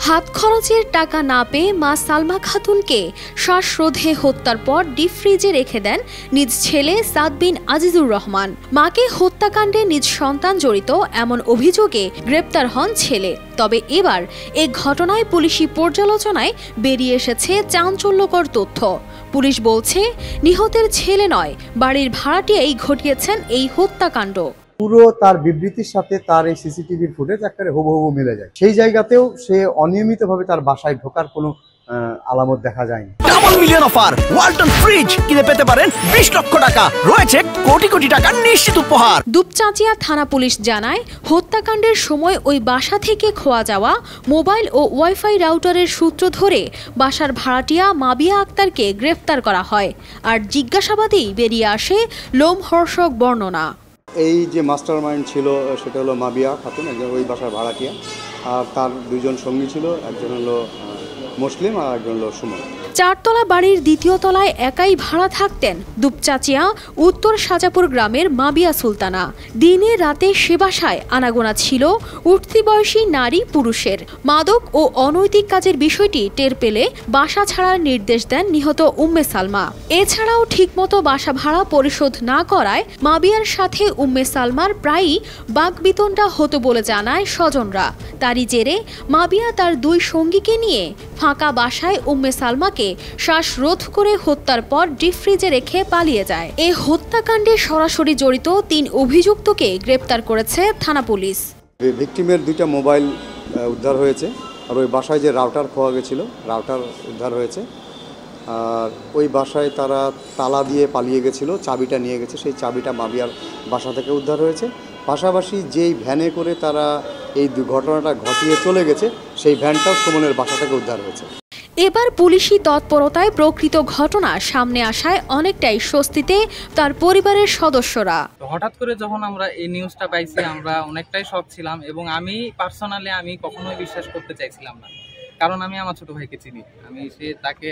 হাত খরচের টাকা না পেয়ে মা সালমা খাতুনকে শ্বাসরোধে হত্যার পর ডিপ ফ্রিজে রেখে দেন নিজ ছেলে সাদ বিন আজিজুর রহমান। মাকে হত্যাকাণ্ডে নিজ সন্তান জড়িত এমন অভিযোগে গ্রেপ্তার হন ছেলে। তবে এবার এ ঘটনায় পুলিশি পর্যালোচনায় বেরিয়ে এসেছে চাঞ্চল্যকর তথ্য। পুলিশ বলছে, নিহতের ছেলে নয়, বাড়ির ভাড়াটিয়াই ঘটিয়েছেন এই হত্যাকাণ্ড। পুরো তার বিবৃতির সাথে তার এই সিসিটিভির ফুটেজ একেবারে হুবহু মিলে যায়। সেই জায়গাতেও সে অনিয়মিতভাবে তার বাসায় ঢোকার কোনো আলামত দেখা যায়নি। Double million offer Walton fridge কিনে পেতে পারেন 20 লক্ষ টাকা, রয়েছে কোটি কোটি টাকার নিশ্চিত উপহার। দুপচাঁচিয়া থানা পুলিশ জানায়, হত্যাকাণ্ডের সময় ওই বাসা থেকে খোয়া যাওয়া মোবাইল ও ওয়াইফাই রাউটারের সূত্র ধরে বাসার ভাড়াটিয়া মাবিয়া আক্তারকে গ্রেফতার করা হয়। আর জিজ্ঞাসাবাদেই বেরিয়ে আসে লোমহর্ষক বর্ণনা। এই যে মাস্টার মাইন্ড ছিল সেটা হলো মাবিয়া খাতুন, একজন ওই বাসার ভাড়াটিয়া, আর তার দুজন সঙ্গী ছিল, একজন হলো মুসলিম আর একজন হলো সুমন। চারতলা বাড়ির দ্বিতীয় তলায় একাই ভাড়া থাকতেন দুপচাঁচিয়া উত্তর সাজাপুর গ্রামের মাবিয়া সুলতানা। দিনে রাতে সে বাসায় আনাগোনা ছিল উঠতি বয়সী নারী পুরুষের। মাদক ও অনৈতিক কাজের বিষয়টি টের পেলে বাসা ছাড়ার নির্দেশ দেন নিহত উম্মে সালমা। এছাড়াও ঠিকমতো বাসা ভাড়া পরিশোধ না করায় মাবিয়ার সাথে উম্মে সালমার প্রায়ই বাকবিতণ্ডা হতো বলে জানায় স্বজনরা। তারই জেরে মাবিয়া তার দুই সঙ্গীকে নিয়ে ফাঁকা বাসায় উম্মে সালমাকে শ্বাসরোধ করে হত্যার পর ডিপ ফ্রিজে রেখে পালিয়ে যায়। এই হত্যাকাণ্ডে সরাসরি জড়িত 3 অভিযুক্তকে গ্রেপ্তার করেছে থানা পুলিশ। ভিকটিমের 2টা মোবাইল উদ্ধার হয়েছে, আর ওই বাসায় যে রাউটার খোয়া গেছিল রাউটার উদ্ধার হয়েছে। আর ওই বাসায় তারা তালা দিয়ে পালিয়ে গেছিল, চাবিটা নিয়ে গেছে, সেই চাবিটা মাবিয়ার বাসা থেকে উদ্ধার হয়েছে। পাশাপাশি যেই ভ্যানে করে তারা এই ঘটনাটা ঘটিয়ে চলে গেছে, সেই ভ্যানটাও সুমনের বাসা থেকে উদ্ধার হয়েছে। এবার পুলিশি তৎপরতায় প্রকৃত ঘটনা সামনে আসায় অনেকটাই স্বস্তিতে তার পরিবারের সদস্যরা। হঠাৎ করে যখন আমরা এই নিউজটা পাইছি, আমরা অনেকটাই শক ছিলাম এবং আমি পার্সোনালি কখনোই বিশ্বাস করতে চাইছিলাম না, কারণ আমি আমার ছোট ভাইকে চিনি। তাকে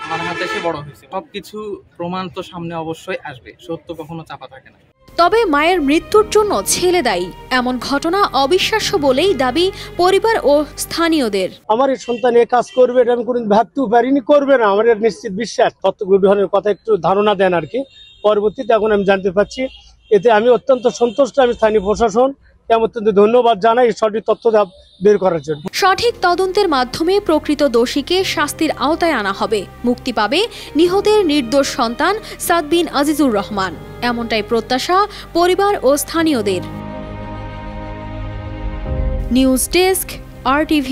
আমার হাতে সে বড় হয়েছে। সবকিছু প্রমাণ তো সামনে অবশ্যই আসবে, সত্য কখনো চাপা থাকে না। তবে মায়ের মৃত্যুর জন্য ছেলে দায়ী, এমন ঘটনা অবিশ্বাস্য বলেই দাবি পরিবার ও স্থানীয়দের। আমার এই সন্তান এ কাজ করবে এটা আমি কোনদিন ভাবতেও পারিনি, করবে না, আমার নিশ্চিত বিশ্বাস। তত্ত্ব গ্রহণের কথা একটু ধারণা দেন আর কি, পরবর্তীতে এখন আমি জানতে পারছি। এতে আমি অত্যন্ত সন্তুষ্ট। আমি স্থানীয় প্রশাসন অত্যন্ত ধন্যবাদ জানাই সঠিক তথ্য বের করার জন্য। সঠিক তদন্তের মাধ্যমে প্রকৃত দোষীকে শাস্তির আওতায় আনা হবে। মুক্তি পাবে নিহতের নির্দোষ সন্তান সাদ বিন আজিজুর রহমান, এমনটাই প্রত্যাশা পরিবার ও স্থানীয়দের। News desk, RTV।